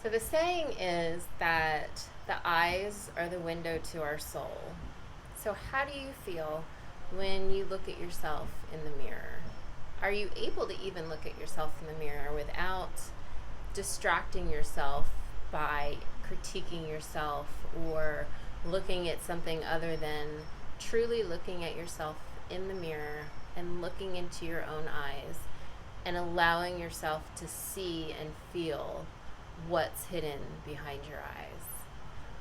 So the saying is that the eyes are the window to our soul. So how do you feel when you look at yourself in the mirror? Are you able to even look at yourself in the mirror without distracting yourself by critiquing yourself or looking at something other than truly looking at yourself in the mirror and looking into your own eyes and allowing yourself to see and feel what's hidden behind your eyes?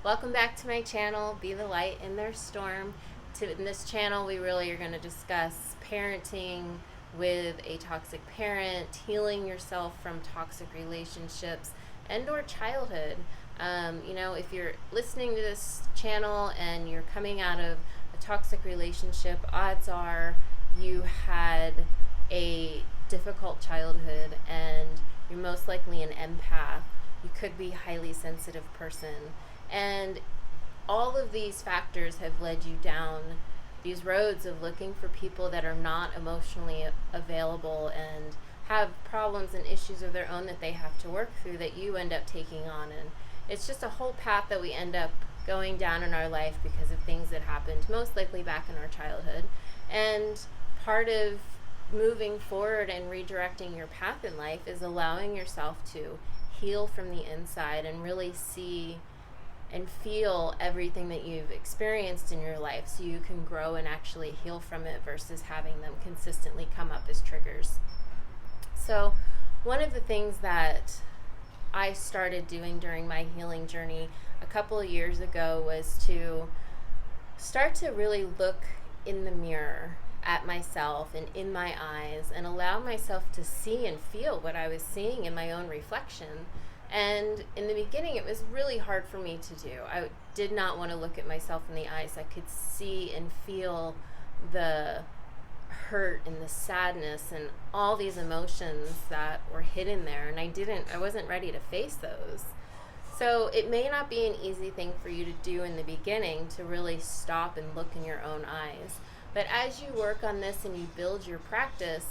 Welcome back to my channel, Be the Light in Their Storm. In this channel, we really are going to discuss parenting with a toxic parent, healing yourself from toxic relationships, and or childhood. If you're listening to this channel and you're coming out of a toxic relationship, odds are you had a difficult childhood and you're most likely an empath. You could be a highly sensitive person. And all of these factors have led you down these roads of looking for people that are not emotionally available and have problems and issues of their own that they have to work through that you end up taking on. And it's just a whole path that we end up going down in our life because of things that happened most likely back in our childhood. And part of moving forward and redirecting your path in life is allowing yourself to heal from the inside and really see and feel everything that you've experienced in your life so you can grow and actually heal from it versus having them consistently come up as triggers. So one of the things that I started doing during my healing journey a couple of years ago was to start to really look in the mirror at myself and in my eyes and allow myself to see and feel what I was seeing in my own reflection. And in the beginning, it was really hard for me to do. I did not want to look at myself in the eyes. I could see and feel the hurt and the sadness and all these emotions that were hidden there, and I wasn't ready to face those. So it may not be an easy thing for you to do in the beginning to really stop and look in your own eyes. But as you work on this and you build your practice,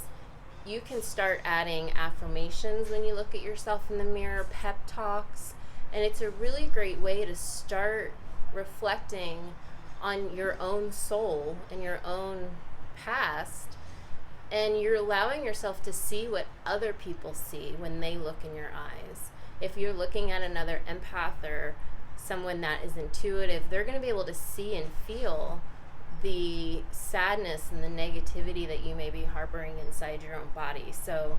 you can start adding affirmations when you look at yourself in the mirror, pep talks, and it's a really great way to start reflecting on your own soul and your own past, and you're allowing yourself to see what other people see when they look in your eyes. If you're looking at another empath or someone that is intuitive, they're going to be able to see and feel the sadness and the negativity that you may be harboring inside your own body. So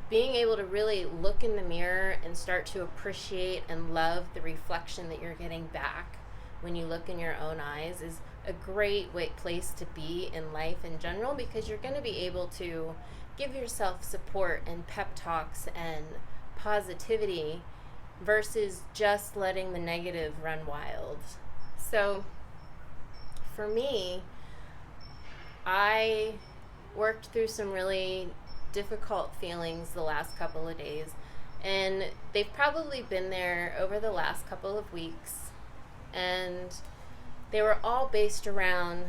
being able to really look in the mirror and start to appreciate and love the reflection that you're getting back when you look in your own eyes is a great place to be in life in general, because you're going to be able to give yourself support and pep talks and positivity versus just letting the negative run wild. So for me, I worked through some really difficult feelings the last couple of days, and they've probably been there over the last couple of weeks, and they were all based around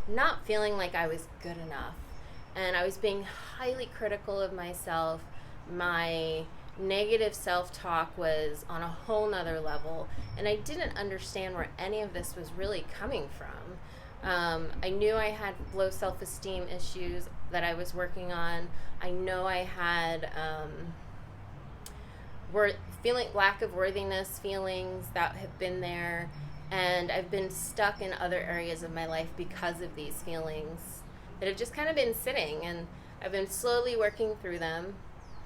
not feeling like I was good enough, and I was being highly critical of myself. My negative self-talk was on a whole nother level, and I didn't understand where any of this was really coming from. I knew I had low self-esteem issues that I was working on. I know I had lack of worthiness feelings that have been there, and I've been stuck in other areas of my life because of these feelings that have just kind of been sitting, and I've been slowly working through them.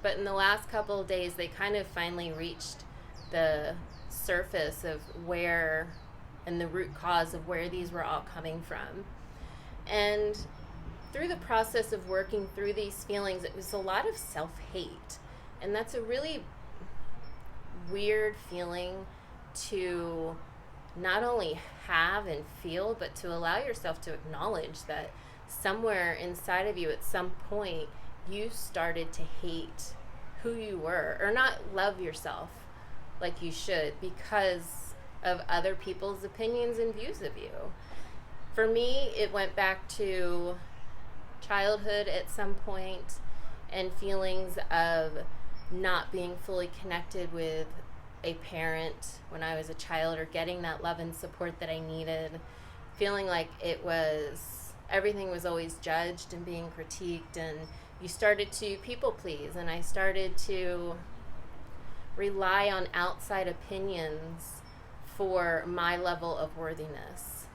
But in the last couple of days, they kind of finally reached the surface of where, and the root cause of where these were all coming from. And through the process of working through these feelings, it was a lot of self-hate. And that's a really weird feeling to not only have and feel, but to allow yourself to acknowledge that somewhere inside of you at some point you started to hate who you were or not love yourself like you should because of other people's opinions and views of you. For me, it went back to childhood at some point and feelings of not being fully connected with a parent when I was a child, or getting that love and support that I needed, feeling like everything was always judged and being critiqued, and you started to people please, and I started to rely on outside opinions for my level of worthiness.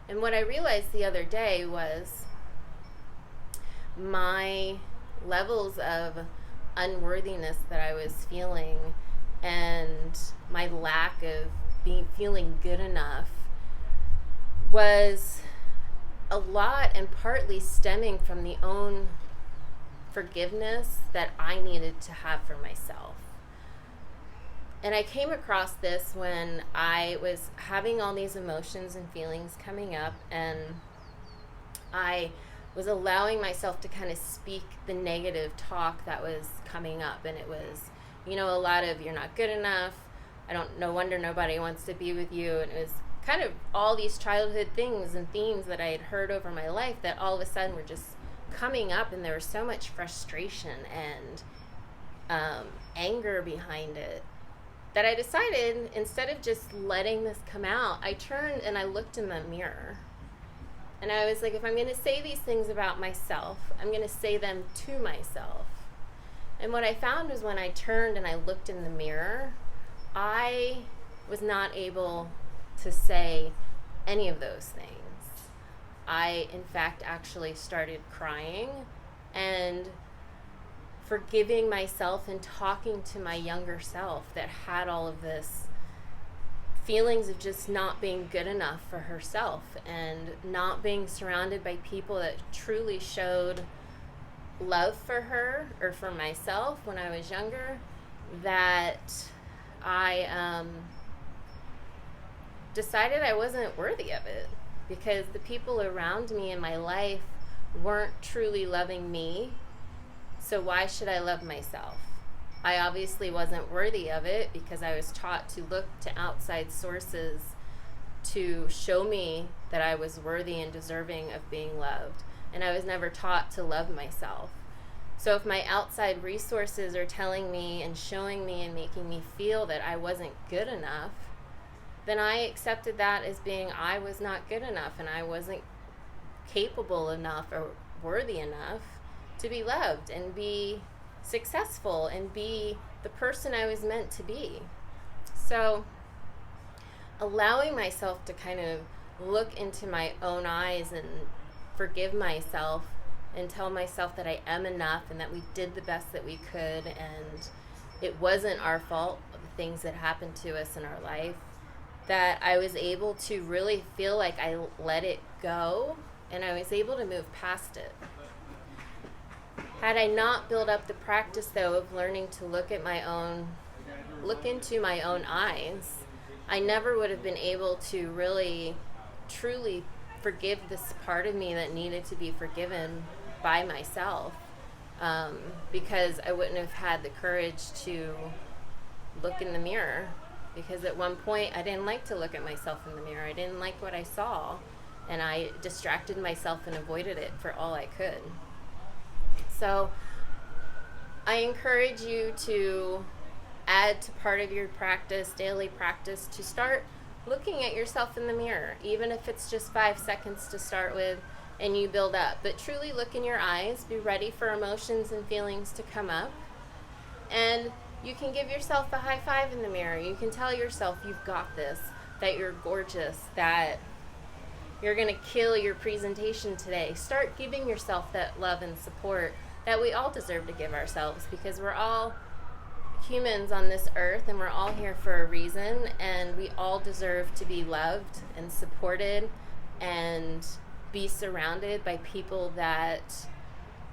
And what I realized the other day was my levels of unworthiness that I was feeling, and my lack of feeling good enough, was a lot and partly stemming from the own forgiveness that I needed to have for myself. And I came across this when I was having all these emotions and feelings coming up, and I was allowing myself to kind of speak the negative talk that was coming up. And it was, a lot of, you're not good enough, no wonder nobody wants to be with you. And it was kind of all these childhood things and themes that I had heard over my life that all of a sudden were just coming up, and there was so much frustration and anger behind it, that I decided, instead of just letting this come out, I turned and I looked in the mirror. And I was like, if I'm going to say these things about myself, I'm going to say them to myself. And what I found was, when I turned and I looked in the mirror, I was not able to say any of those things. I, in fact, actually started crying and forgiving myself and talking to my younger self that had all of this feelings of just not being good enough for herself, and not being surrounded by people that truly showed love for her or for myself when I was younger, that I decided I wasn't worthy of it, because the people around me in my life weren't truly loving me. So why should I love myself? I obviously wasn't worthy of it, because I was taught to look to outside sources to show me that I was worthy and deserving of being loved. And I was never taught to love myself. So if my outside resources are telling me and showing me and making me feel that I wasn't good enough, then I accepted that as being I was not good enough, and I wasn't capable enough or worthy enough to be loved and be successful and be the person I was meant to be. So allowing myself to kind of look into my own eyes and forgive myself and tell myself that I am enough, and that we did the best that we could, and it wasn't our fault of the things that happened to us in our life, that I was able to really feel like I let it go, and I was able to move past it. Had I not built up the practice, though, of learning to look into my own eyes, I never would have been able to really, truly forgive this part of me that needed to be forgiven by myself, because I wouldn't have had the courage to look in the mirror. Because at one point, I didn't like to look at myself in the mirror. I didn't like what I saw, and I distracted myself and avoided it for all I could. So I encourage you to add to part of your practice, daily practice, to start looking at yourself in the mirror, even if it's just 5 seconds to start with, and you build up. But truly look in your eyes, be ready for emotions and feelings to come up, and you can give yourself a high five in the mirror. You can tell yourself you've got this, that you're gorgeous, that you're going to kill your presentation today. Start giving yourself that love and support that we all deserve to give ourselves, because we're all humans on this earth, and we're all here for a reason, and we all deserve to be loved and supported and be surrounded by people that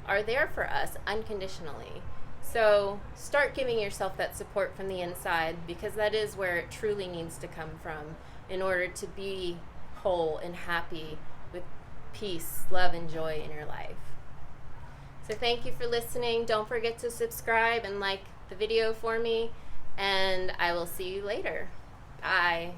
are there for us unconditionally. So start giving yourself that support from the inside, because that is where it truly needs to come from in order to be whole and happy with peace, love, and joy in your life. So thank you for listening. Don't forget to subscribe and like the video for me, and I will see you later. Bye.